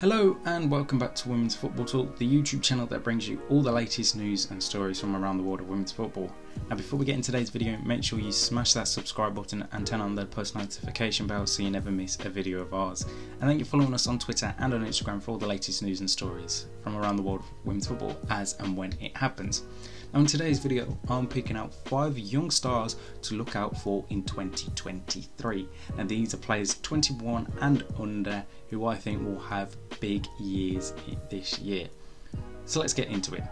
Hello and welcome back to Women's Football Talk, the YouTube channel that brings you all the latest news and stories from around the world of women's football. Now before we get into today's video, make sure you smash that subscribe button and turn on the post notification bell so you never miss a video of ours. And then you're following us on Twitter and on Instagram for all the latest news and stories from around the world of women's football as and when it happens. Now in today's video, I'm picking out 5 young stars to look out for in 2023. And these are players 21 and under who I think will have big years this year. So let's get into it.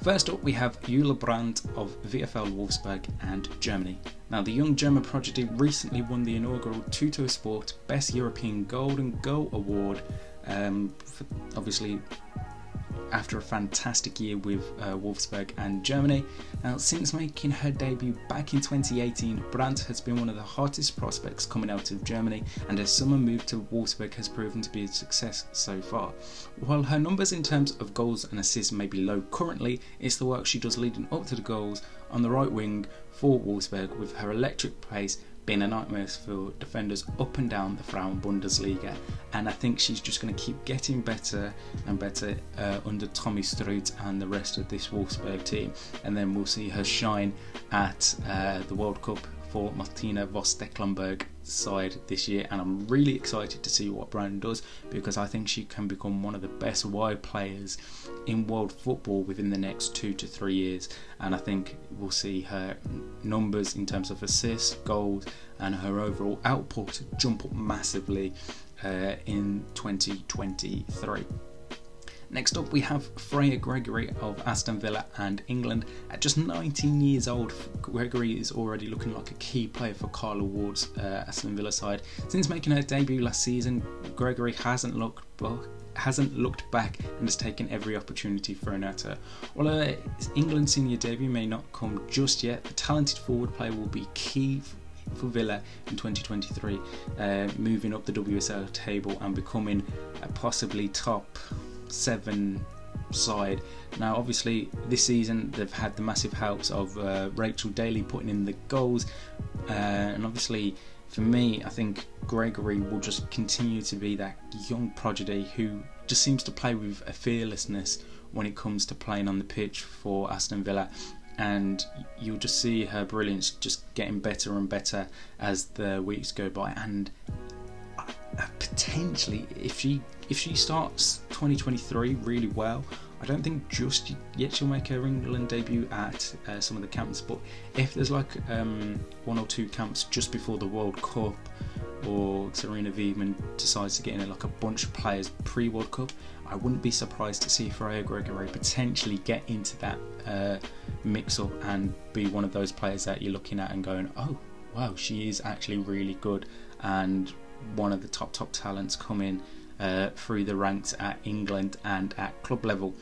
First up we have Jule Brand of VfL Wolfsburg and Germany. Now the young German prodigy recently won the inaugural Tutto Sport Best European Golden Goal Award, obviously after a fantastic year with Wolfsburg and Germany. Now since making her debut back in 2018, Brandt has been one of the hottest prospects coming out of Germany, and her summer move to Wolfsburg has proven to be a success so far. While her numbers in terms of goals and assists may be low currently, it's the work she does leading up to the goals on the right wing for Wolfsburg, with her electric pace being a nightmare for defenders up and down the Frauen Bundesliga, and I think she's just going to keep getting better and better under Tommy Struth and the rest of this Wolfsburg team, and then we'll see her shine at the World Cup for Martina Voss-Tecklenburg side this year. And I'm really excited to see what Brand does, because I think she can become one of the best wide players in world football within the next 2 to 3 years, and I think we'll see her numbers in terms of assists, goals and her overall output jump up massively in 2023. Next up we have Freya Gregory of Aston Villa and England. At just 19 years old, Gregory is already looking like a key player for Carla Ward's Aston Villa side. Since making her debut last season, Gregory hasn't looked back and has taken every opportunity thrown at her. While her England senior debut may not come just yet, the talented forward player will be key for Villa in 2023, moving up the WSL table and becoming a possibly top 7 side. Now obviously this season they've had the massive helps of Rachel Daly putting in the goals, and obviously for me I think Gregory will just continue to be that young prodigy who just seems to play with a fearlessness when it comes to playing on the pitch for Aston Villa, and you'll just see her brilliance just getting better and better as the weeks go by. And potentially if she starts 2023 really well, I don't think just yet she'll make her England debut at some of the camps, but if there's like 1 or 2 camps just before the World Cup, or Serena Wiedmann decides to get in like a bunch of players pre-World Cup, I wouldn't be surprised to see Freya Gregory potentially get into that mix-up and be one of those players that you're looking at and going, oh wow, she is actually really good, and one of the top talents coming through the ranks at England and at club level.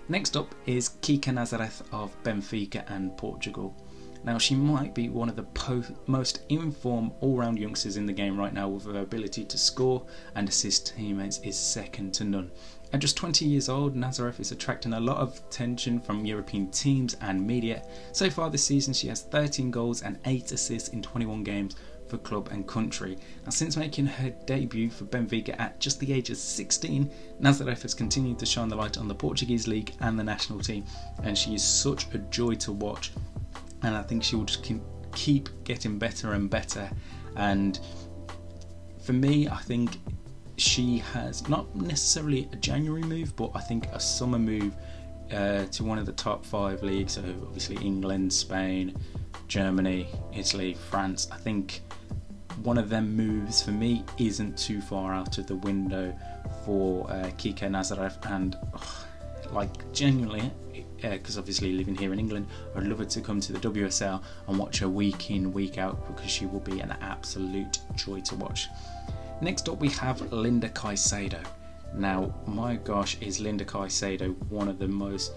Next up is Kika Nazareth of Benfica and Portugal. Now she might be one of the most informed all-round youngsters in the game right now, with her ability to score and assist teammates is second to none. At just 20 years old, Nazareth is attracting a lot of attention from European teams and media. So far this season she has 13 goals and 8 assists in 21 games for club and country. Now since making her debut for Benfica at just the age of 16, Nazareth has continued to shine the light on the Portuguese league and the national team, and she is such a joy to watch, and I think she will just keep getting better and better. And for me, I think she has not necessarily a January move, but I think a summer move to one of the top 5 leagues, so obviously England, Spain, Germany, Italy, France. I think one of them moves for me isn't too far out of the window for Kika Nazareth, and like genuinely, because obviously living here in England, I'd love her to come to the WSL and watch her week in, week out, because she will be an absolute joy to watch. Next up we have Linda Caicedo. Now my gosh, is Linda Caicedo one of the most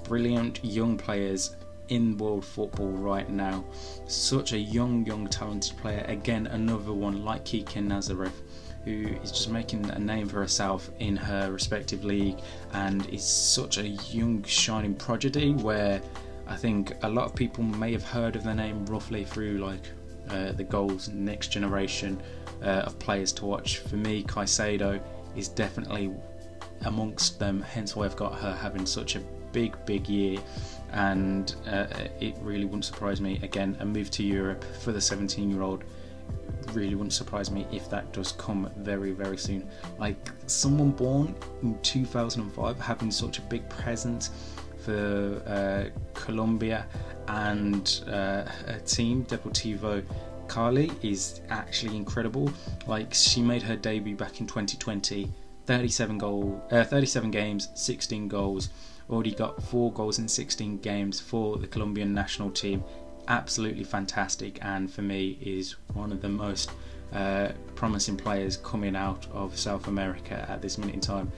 brilliant young players in world football right now. Such a young talented player, again another one like Kika Nazareth, who is just making a name for herself in her respective league, and is such a young shining prodigy where I think a lot of people may have heard of the name roughly through like the goals next generation of players to watch. For me, Caicedo is definitely amongst them, hence why I've got her having such a big year, and it really wouldn't surprise me. Again, a move to Europe for the 17-year-old really wouldn't surprise me if that does come very soon. Like, someone born in 2005 having such a big presence for Colombia and a team, Deportivo Cali, is actually incredible. Like, she made her debut back in 2020, 37 games, 16 goals, already got 4 goals in 16 games for the Colombian national team. Absolutely fantastic, and for me is one of the most promising players coming out of South America at this minute in time.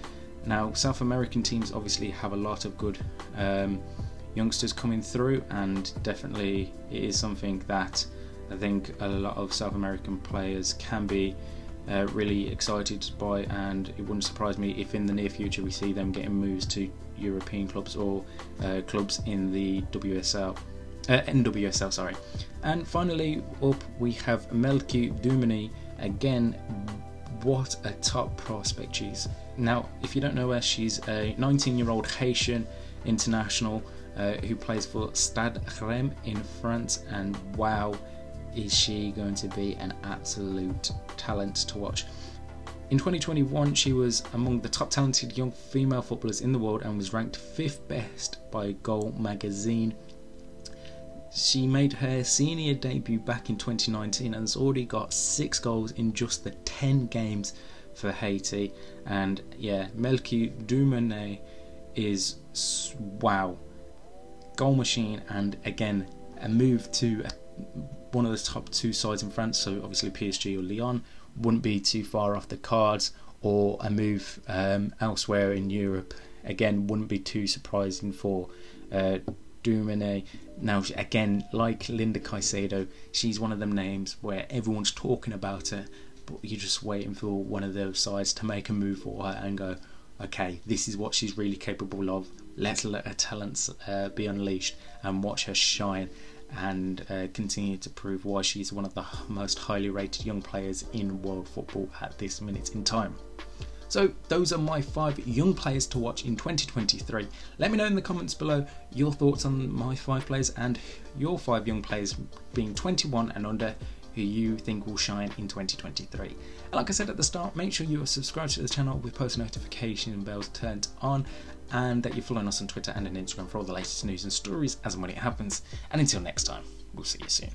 Now, South American teams obviously have a lot of good youngsters coming through, and definitely it is something that I think a lot of South American players can be really excited by, and it wouldn't surprise me if in the near future we see them getting moves to European clubs or clubs in the NWSL, sorry. And finally up we have Melchie Dumornay. Again, what a top prospect she is. Now, if you don't know her, she's a 19-year-old Haitian international who plays for Stade Reims in France, and wow, is she going to be an absolute talent to watch. In 2021, she was among the top talented young female footballers in the world and was ranked 5th best by Goal magazine. She made her senior debut back in 2019 and has already got 6 goals in just the 10 games for Haiti. And yeah, Melchie Dumornay is, wow, goal machine, and again a move to one of the top 2 sides in France, so obviously PSG or Lyon wouldn't be too far off the cards, or a move elsewhere in Europe again wouldn't be too surprising for Dumornay. Now, again, like Linda Caicedo, she's one of them names where everyone's talking about her, but you're just waiting for one of those sides to make a move for her and go, okay, this is what she's really capable of. Let's let her talents be unleashed and watch her shine, and continue to prove why she's one of the most highly rated young players in world football at this minute in time. So those are my 5 young players to watch in 2023. Let me know in the comments below your thoughts on my 5 players and your 5 young players being 21 and under who you think will shine in 2023. And like I said at the start, make sure you are subscribed to the channel with post notification bells turned on, and that you're following us on Twitter and on Instagram for all the latest news and stories as and when it happens. And until next time, we'll see you soon.